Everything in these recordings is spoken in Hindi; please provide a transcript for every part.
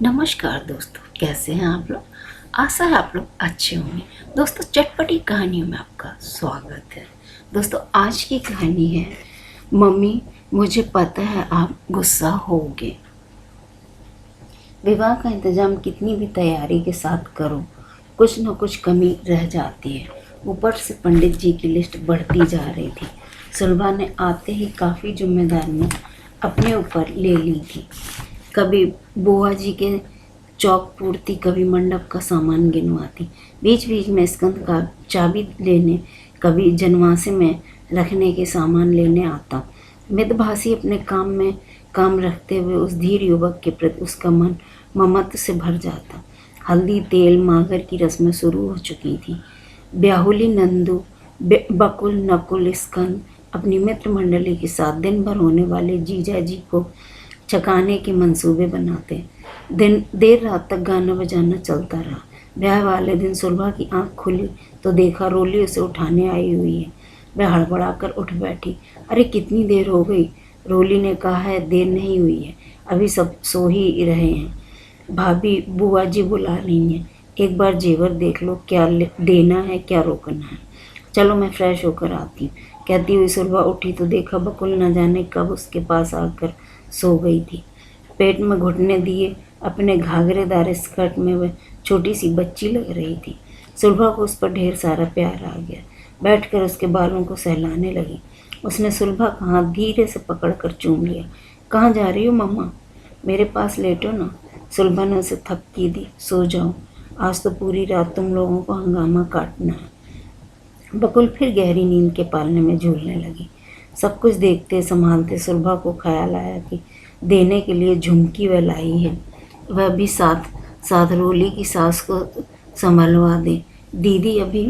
नमस्कार दोस्तों, कैसे हैं आप लोग। आशा है आप लोग अच्छे होंगे। दोस्तों, चटपटी कहानियों में आपका स्वागत है। दोस्तों, आज की कहानी है मम्मी, मुझे पता है आप गुस्सा होगे। विवाह का इंतजाम कितनी भी तैयारी के साथ करो, कुछ न कुछ कमी रह जाती है। ऊपर से पंडित जी की लिस्ट बढ़ती जा रही थी। सुलभा ने आते ही काफ़ी जिम्मेदारियां अपने ऊपर ले ली थी। कभी बुआ जी के चौक पूर्ति, कभी मंडप का सामान गिनवाती, बीच बीच में स्कंद का चाबी लेने, कभी जनवासे में रखने के सामान लेने आता। मितभाषी अपने काम में काम रखते हुए उस धीर युवक के प्रति उसका मन ममत्व से भर जाता। हल्दी, तेल, मागर की रस्में शुरू हो चुकी थी। ब्याहुली नंदू, बकुल, नकुल, स्कंद अपनी मित्र मंडली के साथ दिन भर होने वाले जीजा जी को चकाने के मंसूबे बनाते। दिन देर रात तक गाना बजाना चलता रहा। ब्याह वाले दिन सुलभा की आंख खुली तो देखा रोली उसे उठाने आई हुई है। वह हड़बड़ाकर उठ बैठी। अरे कितनी देर हो गई। रोली ने कहा है देर नहीं हुई है, अभी सब सो ही रहे हैं। भाभी, बुआ जी बुला रही हैं, एक बार जेवर देख लो, क्या देना है क्या रोकना है। चलो मैं फ्रेश होकर आती हूँ। कहती हुई सुलभा उठी तो देखा बकुल न जाने कब उसके पास आकर सो गई थी। पेट में घुटने दिए अपने घाघरेदार स्कर्ट में वह छोटी सी बच्ची लग रही थी। सुलभा को उस पर ढेर सारा प्यार आ गया। बैठकर उसके बालों को सहलाने लगी। उसने सुलभा का हाथ धीरे से पकड़कर चूम लिया। कहाँ जा रही हो मम्मा? मेरे पास लेटो ना। सुलभा ने उसे थपकी दी। सो जाओ, आज तो पूरी रात तुम लोगों को हंगामा काटना है। बकुल फिर गहरी नींद के पालने में झूलने लगी। सब कुछ देखते संभालते सुलभा को ख्याल आया कि देने के लिए झुमकी वह लाई है, वह भी साथ साथ रोली की सास को संभलवा दे। दीदी अभी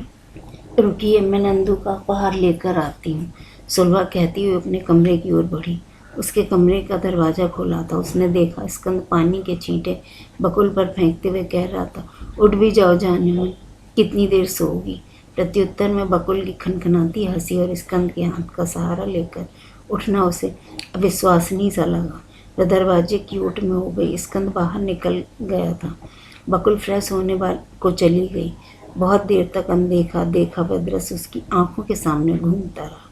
रुकिए, मैं नंदू का उपहार लेकर आती हूँ, सुलभा कहती हुई अपने कमरे की ओर बढ़ी। उसके कमरे का दरवाज़ा खुला था। उसने देखा स्कंद पानी के छींटे बकुल पर फेंकते हुए कह रहा था, उठ भी जाओ जाने मन, कितनी देर सोओगी। प्रत्युत्तर में बकुल की खनखनाती हंसी और स्कंद के हाथ का सहारा लेकर उठना उसे अविश्वसनीय सा लगा। वह दरवाजे की ओट में हो गई। स्कंद बाहर निकल गया था। बकुल फ्रेश होने वाल को चली गई। बहुत देर तक अनदेखा देखा वह दृश्य उसकी आंखों के सामने घूमता रहा।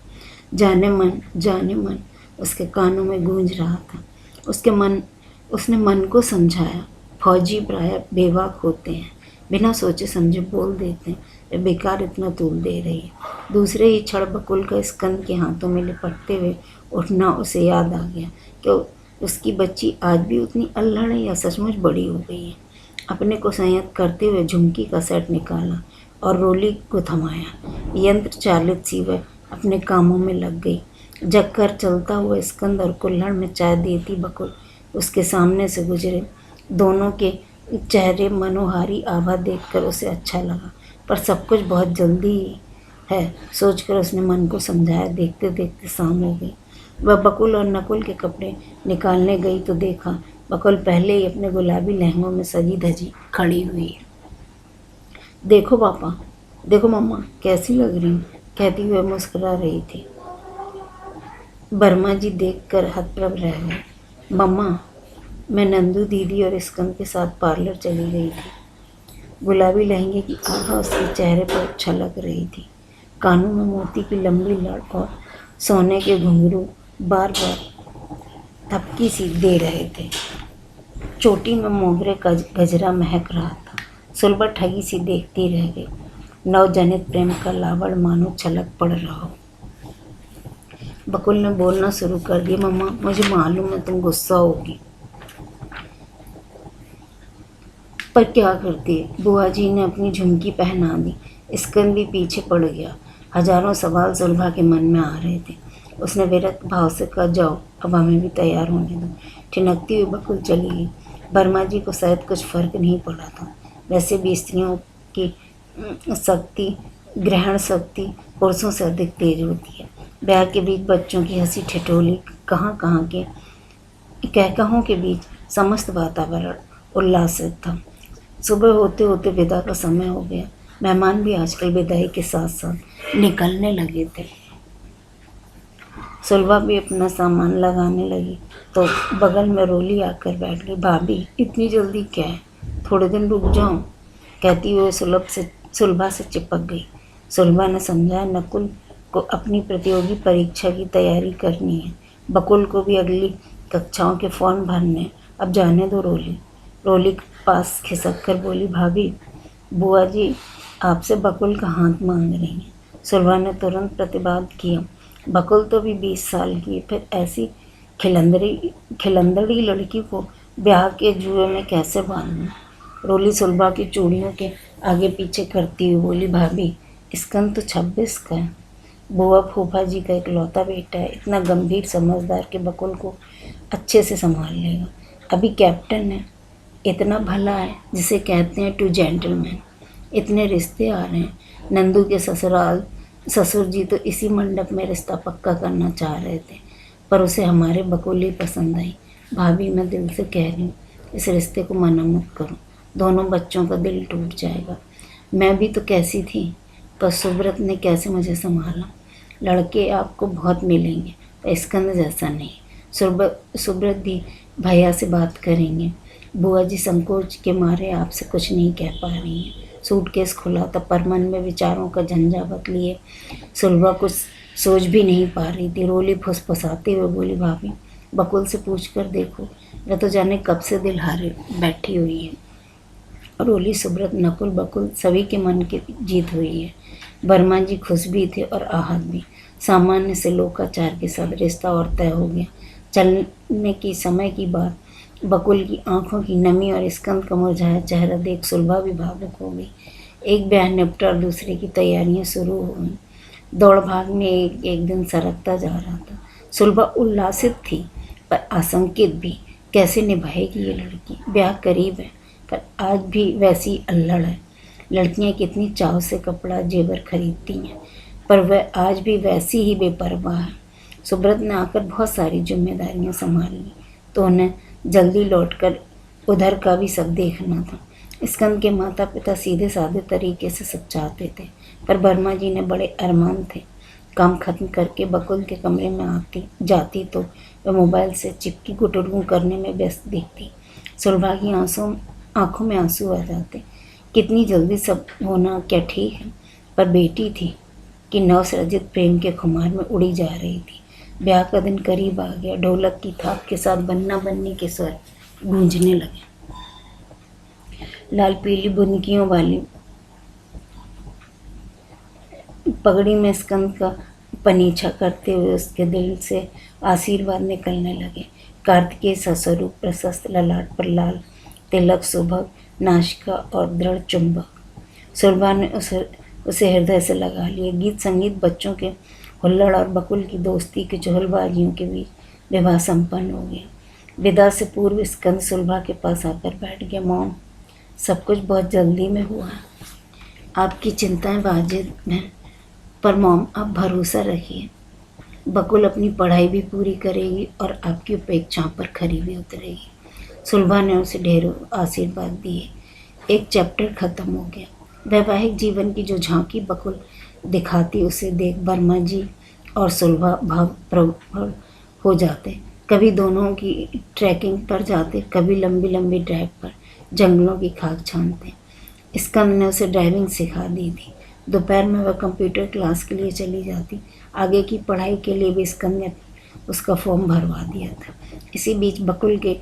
जाने मन उसके कानों में गूंज रहा था। उसने मन को समझाया, फौजी प्राय बेबाक होते हैं, बिना सोचे समझे बोल देते हैं, वे बेकार इतना तूल दे रही है। दूसरे ही क्षण बकुल का स्कंद के हाथों में लिपटते हुए उठना उसे याद आ गया कि उसकी बच्ची आज भी उतनी अल्हड़ है या सचमुच बड़ी हो गई है। अपने को संयत करते हुए झुमकी का सेट निकाला और रोली को थमाया। यंत्र चालित सी वह अपने कामों में लग गई। जगकर चलता हुआ स्कंद और कुल्हड़ में चाय देती बकुल उसके सामने से गुजरे। दोनों के चेहरे मनोहारी आभा देखकर उसे अच्छा लगा, पर सब कुछ बहुत जल्दी है सोचकर उसने मन को समझाया। देखते देखते शाम हो गई। वह बकुल और नकुल के कपड़े निकालने गई तो देखा बकुल पहले ही अपने गुलाबी लहंगों में सजी धजी खड़ी हुई है। देखो पापा, देखो मम्मा कैसी लग रही हूँ, कहती हुए मुस्कुरा रही थी। बर्मा जी देखकर हतप्रभ रह गए। मम्मा, मैं नंदू दीदी और स्कंद के साथ पार्लर चली गई थी। गुलाबी लहंगे की आभा उसके चेहरे पर छलक रही थी। कानों में मोती की लंबी लड़ और सोने के घुंघरू बार बार थपकी सी दे रहे थे। चोटी में मोगरे का गजरा महक रहा था। सुलभा ठगी सी देखती रह गई। नवजनित प्रेम का लावड़ मानो छलक पड़ रहा हो। बकुल ने बोलना शुरू कर दिया, मम्मा मुझे मालूम है तुम गुस्सा होगी, पर क्या करती है। बुआ जी ने अपनी झुमकी पहना दी। स्कंद भी पीछे पड़ गया। हजारों सवाल सुलभा के मन में आ रहे थे। उसने विरक्त भाव से कहा, जाओ अब हमें भी तैयार होने दो। ठिनकती हुई बकुल चली गई। वर्मा जी को शायद कुछ फर्क नहीं पड़ा था। वैसे भी स्त्रियों की शक्ति, ग्रहण शक्ति पुरुषों से अधिक तेज होती है। ब्याह के बीच बच्चों की हंसी ठिठोली, कहाँ कहाँ के कहकहों के बीच समस्त वातावरण उल्लासित था। सुबह होते होते विदा का समय हो गया। मेहमान भी आजकल विदाई के साथ साथ निकलने लगे थे। सुलभा भी अपना सामान लगाने लगी तो बगल में रोली आकर बैठ गई। भाभी इतनी जल्दी क्या है, थोड़े दिन रुक जाओ, कहती हुए सुलभा से चिपक गई। सुलभा ने समझाया, नकुल को अपनी प्रतियोगी परीक्षा की तैयारी करनी है, बकुल को भी अगली कक्षाओं के फॉर्म भरने हैं, अब जाने दो रोली। रोली के पास खिसक कर बोली, भाभी बुआ जी आपसे बकुल का हाथ मांग रही हैं। सुलभा ने तुरंत प्रतिवाद किया, बकुल तो भी 20 साल की, फिर ऐसी खिलंदड़ी लड़की को ब्याह के जुए में कैसे बांधूं। रोली सुलभा की चूड़ियों के आगे पीछे करती हुई बोली, भाभी स्कंद तो 26 का है, बुआ फूफा जी का इकलौता बेटा है, इतना गंभीर समझदार के बकुल को अच्छे से संभाल लेगा। अभी कैप्टन है, इतना भला है जिसे कहते हैं टू जेंटलमैन। इतने रिश्ते आ रहे हैं, नंदू के ससुर जी तो इसी मंडप में रिश्ता पक्का करना चाह रहे थे, पर उसे हमारे बकुल ही पसंद आई। भाभी मैं दिल से कह रही हूँ, इस रिश्ते को मना मत करो, दोनों बच्चों का दिल टूट जाएगा। मैं भी तो कैसी थी, पर सुब्रत ने कैसे मुझे संभाला। लड़के आपको बहुत मिलेंगे, पर स्कंद जैसा नहीं। सुब्रत भी भैया से बात करेंगे। बुआ जी संकोच के मारे आपसे कुछ नहीं कह पा रही हैं। सूटकेस खुला था, पर मन में विचारों का झंझावत लिए सुलभा कुछ सोच भी नहीं पा रही थी। रोली फुसफुसाते हुए बोली, भाभी बकुल से पूछ कर देखो, वह तो जाने कब से दिल हारे बैठी हुई है। रोली, सुब्रत, नकुल, बकुल सभी के मन की जीत हुई है। वर्मा जी खुश भी थे और आहत भी। सामान्य से लोकाचार के साथ रिश्ता और तय हो गया। चलने की समय की बात, बकुल की आंखों की नमी और स्कंद का मुरझाया चेहरा देख सुलभा भी भावुक हो गई। एक ब्याह निपटा और दूसरे की तैयारियां शुरू हो गई। दौड़ भाग में एक दिन सरकता जा रहा था। सुलभा उल्लासित थी पर आशंकित भी। कैसे निभाएगी ये लड़की? ब्याह करीब है पर आज भी वैसी अल्लड़ है। लड़कियां कितनी चाव से कपड़ा जेवर खरीदती हैं, पर वह आज भी वैसी ही बेपरवाह है। सुब्रत ने आकर बहुत सारी जिम्मेदारियां संभाल ली, तो उन्हें जल्दी लौटकर उधर का भी सब देखना था। स्कंद के माता पिता सीधे साधे तरीके से सब चाहते थे, पर वर्मा जी ने बड़े अरमान थे। काम खत्म करके बकुल के कमरे में जाती तो वह मोबाइल से चिपकी गुटुरगू करने में व्यस्त दिखती। सुलभा की आंखों में आंसू आ जाते। कितनी जल्दी सब होना क्या ठीक है, पर बेटी थी कि नवसृजित प्रेम के खुमार में उड़ी जा रही थी। ब्याह का दिन करीब आ गया। ढोलक की थाप के साथ बन्ना बन्नी के स्वर गूंजने लगे। लाल पीली बुनकियों वाली पगड़ी में स्कंद का पनीछा करते हुए उसके दिल से आशीर्वाद निकलने लगे। कार्तिकेय स्वरूप, प्रशस्त ललाट पर लाल तिलक, सुभग नाशिका और दृढ़ चुंबक। सुलभा ने उसे हृदय से लगा लिया। गीत संगीत, बच्चों के हुल्लड़ और बकुल की दोस्ती की चहलबाजियों के बीच विवाह संपन्न हो गया। विदा से पूर्व स्कंद सुलभा के पास आकर बैठ गया। मॉम, सब कुछ बहुत जल्दी में हुआ है, आपकी चिंताएं वाजिब हैं, पर मॉम आप भरोसा रखिए, बकुल अपनी पढ़ाई भी पूरी करेगी और आपकी अपेक्षाओं पर खरी भी उतरेगी। सुलभा ने उसे ढेरों आशीर्वाद दिए। एक चैप्टर खत्म हो गया। वैवाहिक जीवन की जो झांकी बकुल दिखाती, उसे देख वर्मा जी और सुलभा भावप्रवण हो जाते। कभी दोनों की ट्रैकिंग पर जाते, कभी लंबी लंबी ड्राइव पर जंगलों की खाक छानते। स्कंद ने उसे ड्राइविंग सिखा दी थी। दोपहर में वह कंप्यूटर क्लास के लिए चली जाती। आगे की पढ़ाई के लिए भी स्कंद ने उसका फॉर्म भरवा दिया था। इसी बीच बकुल के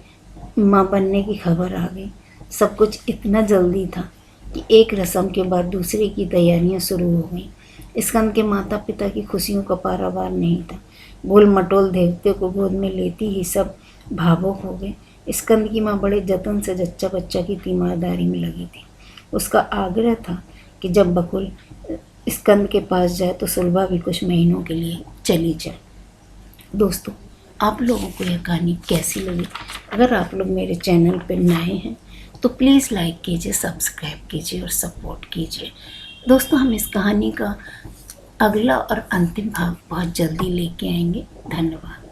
माँ बनने की खबर आ गई। सब कुछ इतना जल्दी था कि एक रस्म के बाद दूसरे की तैयारियां शुरू हो गईं। स्कंद के माता पिता की खुशियों का पारावार नहीं था। गोल मटोल देवते को गोद में लेती ही सब भावुक हो गए। स्कंद की माँ बड़े जतन से जच्चा बच्चा की तीमारदारी में लगी थी। उसका आग्रह था कि जब बकुल स्कंद के पास जाए तो सुलभा भी कुछ महीनों के लिए चली जाए। दोस्तों, आप लोगों को यह कहानी कैसी लगी? अगर आप लोग मेरे चैनल पर नए हैं तो प्लीज़ लाइक कीजिए, सब्सक्राइब कीजिए और सपोर्ट कीजिए। दोस्तों, हम इस कहानी का अगला और अंतिम भाग बहुत जल्दी लेके आएंगे। धन्यवाद।